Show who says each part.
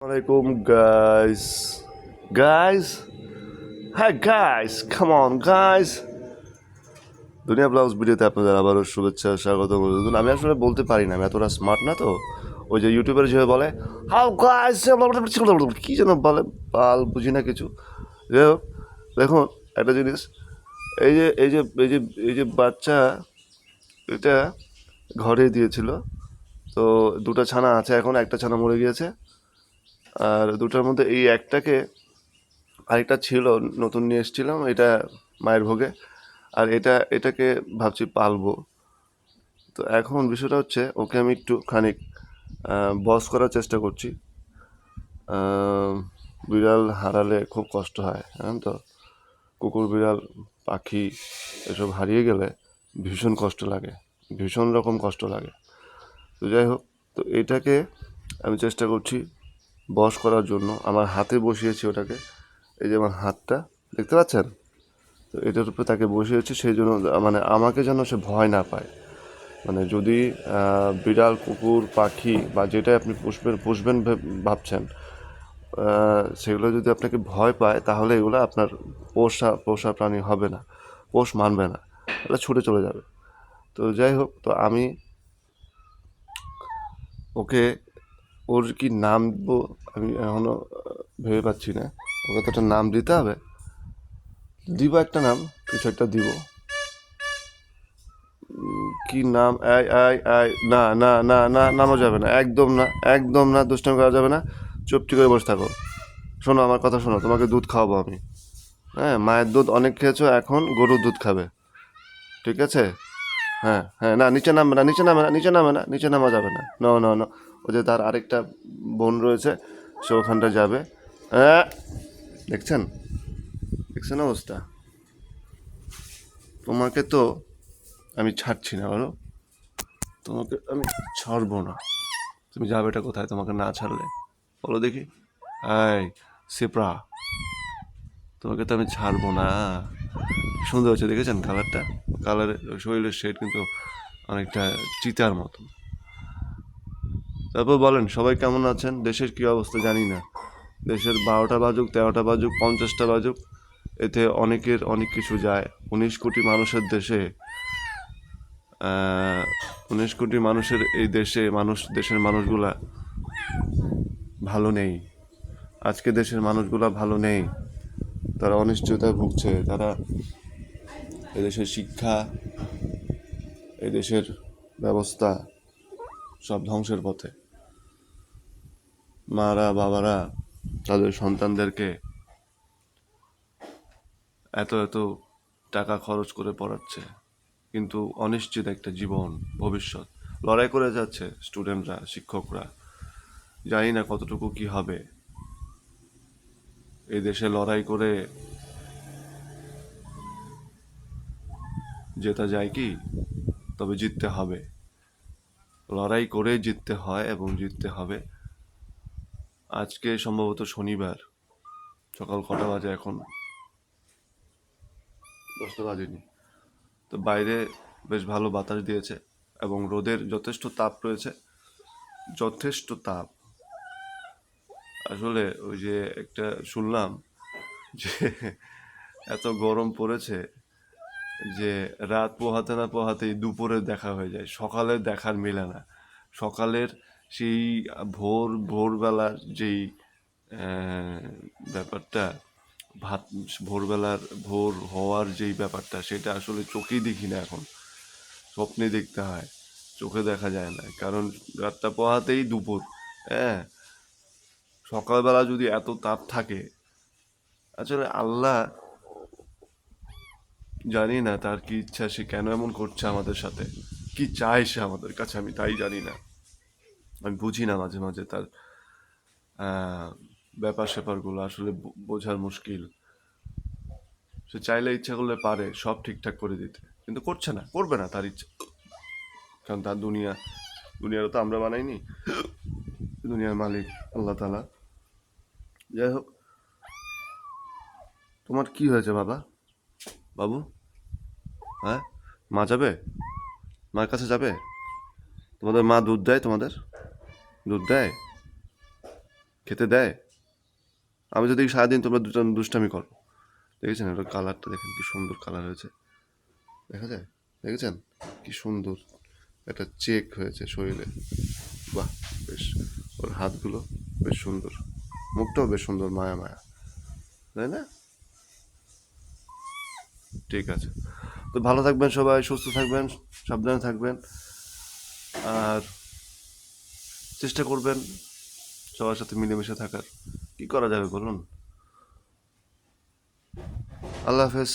Speaker 1: Alaikum guys. Guys? Hi guys, come on guys. দুনিয়া blogs ভিডিওতে আপনাদের আবারও শুভেচ্ছা স্বাগত বলুন। আমি আসলে বলতে পারি না, আমি এতটা স্মার্ট না তো। ওই যে ইউটিউবের যেভাবে বলে হাউ গাইস কী যেন বলে, পাল বুঝি না কিছু। যাই হোক, দেখুন একটা জিনিস, এই যে বাচ্চা, এটা ঘরে দিয়েছিল। তো দুটো ছানা আছে, এখন একটা ছানা মরে গিয়েছে। আর দুটার মধ্যে এই একটাকে, আরেকটা ছিল নতুন নিয়ে এসেছিলাম, এটা মায়ের ভোগে। আর এটাকে ভাবছি পালবো। তো এখন বিষয়টা হচ্ছে, ওকে আমি একটু খানিক বস করার চেষ্টা করছি। বিড়াল হারালে খুব কষ্ট হয়, জানেন তো। কুকুর, বিড়াল, পাখি এসব হারিয়ে গেলে ভীষণ কষ্ট লাগে, ভীষণ রকম কষ্ট লাগে। তো যাই হোক, তো এটাকে আমি চেষ্টা করছি বশ করার জন্য। আমার হাতে বসিয়েছি ওটাকে, এই যে আমার হাতটা দেখতে পাচ্ছেন, তো এটার উপরে তাকে বসিয়েছি সেই জন্য, মানে আমাকে যেন সে ভয় না পায়। মানে যদি বিড়াল, কুকুর, পাখি বা যেটাই আপনি পুষবেন ভাবছেন, সেগুলো যদি আপনাকে ভয় পায়, তাহলে এগুলো আপনার পোষা প্রাণী হবে না, পোষ মানবে না, এটা ছুটে চলে যাবে। তো যাই হোক, তো আমি ওকে, ওর কি নাম দেবো আমি এখনও ভেবে পাচ্ছি না। ওকে তো একটা নাম দিতে হবে, দিব একটা নাম, কিছু একটা দিব। কি নাম? আই আই আই, না না না না, নামও যাবে না, একদম না, একদম না, দুষ্টামি করা যাবে না। চুপটি করে বসে থাকো। শোনো আমার কথা, শোনো, তোমাকে দুধ খাওয়াবো আমি। হ্যাঁ, মায়ের দুধ অনেক খেয়েছো, এখন গরুর দুধ খাবে, ঠিক আছে? হ্যাঁ হ্যাঁ, না নিচে নামবে না, নিচে নামে না, নিচে নামে না, নিচে নামা যাবে না, ন ন ন। ও যে তার আরেকটা বোন রয়েছে, সে ওখানটা যাবে। হ্যাঁ, দেখছেন, দেখছেন অবস্থা। তোমাকে তো আমি ছাড়ছি না, বলো, তোমাকে আমি ছাড়বো না। তুমি যাবেটা কোথায় তোমাকে না ছাড়লে? বলো দেখি। এই সিপ্রা, তোমাকে তো আমি ছাড়বো না। সুন্দর হচ্ছে, দেখেছেন কালারটা? কালারের শরীরের শেড কিন্তু অনেকটা চিতার মতো। তারপর বলেন, সবাই কেমন আছেন? দেশের কী অবস্থা জানি না। দেশের 12টা বাজুক, 13টা বাজুক, 50টা বাজুক, এতে অনেকের অনেক কিছু যায়। 19 কোটি মানুষের দেশে, 19 কোটি মানুষের এই দেশে, দেশের মানুষগুলা ভালো নেই। আজকে দেশের মানুষগুলা ভালো নেই, তারা অনিশ্চয়তায় ভুগছে। তারা এদেশের শিক্ষা, এদেশের ব্যবস্থা সব ধ্বংসের পথে। মারা বাবারা তাদের সন্তানদেরকে এত এত টাকা খরচ করে পড়াচ্ছে, কিন্তু অনিশ্চিত একটা জীবন, ভবিষ্যৎ। লড়াই করে যাচ্ছে স্টুডেন্টরা, শিক্ষকরা, জানি না কতটুকু কি হবে। এই দেশে লড়াই করে জেতা যায় কি? তবে জিততে হবে, লড়াই করে জিততে হয় এবং জিততে হবে। আজকে সম্ভবত শনিবার, সকাল কটা বাজে এখন? 10টা বাজেনি। তো বাইরে বেশ ভালো বাতাস দিয়েছে এবং রোদের যথেষ্ট তাপ রয়েছে, যথেষ্ট তাপ। আসলে ওই যে একটা শুনলাম যে এত গরম পড়েছে যে রাত পোহাতে না পোহাতেই দুপুরে দেখা হয়ে যায়, সকালে দেখার মেলে না। সকালের সেই ভোরবেলার যেই ব্যাপারটা, ভাত, ভোরবেলার ভোর হওয়ার যেই ব্যাপারটা, সেটা আসলে চোখেই দেখি না এখন, স্বপ্নে দেখতে হয়, চোখে দেখা যায় না। কারণ রাতটা পোহাতেই দুপুর। হ্যাঁ, সকালবেলা যদি এত তাপ থাকে, আসলে আল্লাহ জানি না তার কি ইচ্ছা, সে কেন এমন করছে আমাদের সাথে, কি চায় সে আমাদের কাছে, আমি তাই জানি না। আমি বুঝি না মাঝে মাঝে তার ব্যাপার স্যাপারগুলো, আসলে বোঝার মুশকিল। সে চাইলে, ইচ্ছা করলে পারে সব ঠিকঠাক করে দিতে, কিন্তু করছে না, করবে না, তার ইচ্ছা। কারণ তার দুনিয়ারও তো আমরা বানাইনি, দুনিয়ার মালিক আল্লাহ তাআলা। যাই হোক, তোমার কি হয়েছে বাবা, বাবু? হ্যাঁ, মা যাবে, মার কাছে যাবে? তোমাদের মা দুধ দেয়? তোমাদের দুধ দেয়? খেতে দেয়? আমি যদি সারাদিন তোমরা দুষ্টামি করো। দেখেছেন ওটার কালারটা দেখেন কি সুন্দর কালার হয়েছে, দেখা যায়? দেখেছেন কি সুন্দর একটা চেক হয়েছে শরীরে। বাহ, বেশ। ওর হাতগুলো বেশ সুন্দর, মুখটাও বেশ সুন্দর, মায়া মায়া, তাই না? ঠিক আছে, তো ভালো থাকবেন সবাই, সুস্থ থাকবেন, সাবধানে থাকবেন, আর চেষ্টা করবেন সবার সাথে মিলেমিশে থাকার। কি করা যাবে বলুন? আল্লাহ হাফেজ।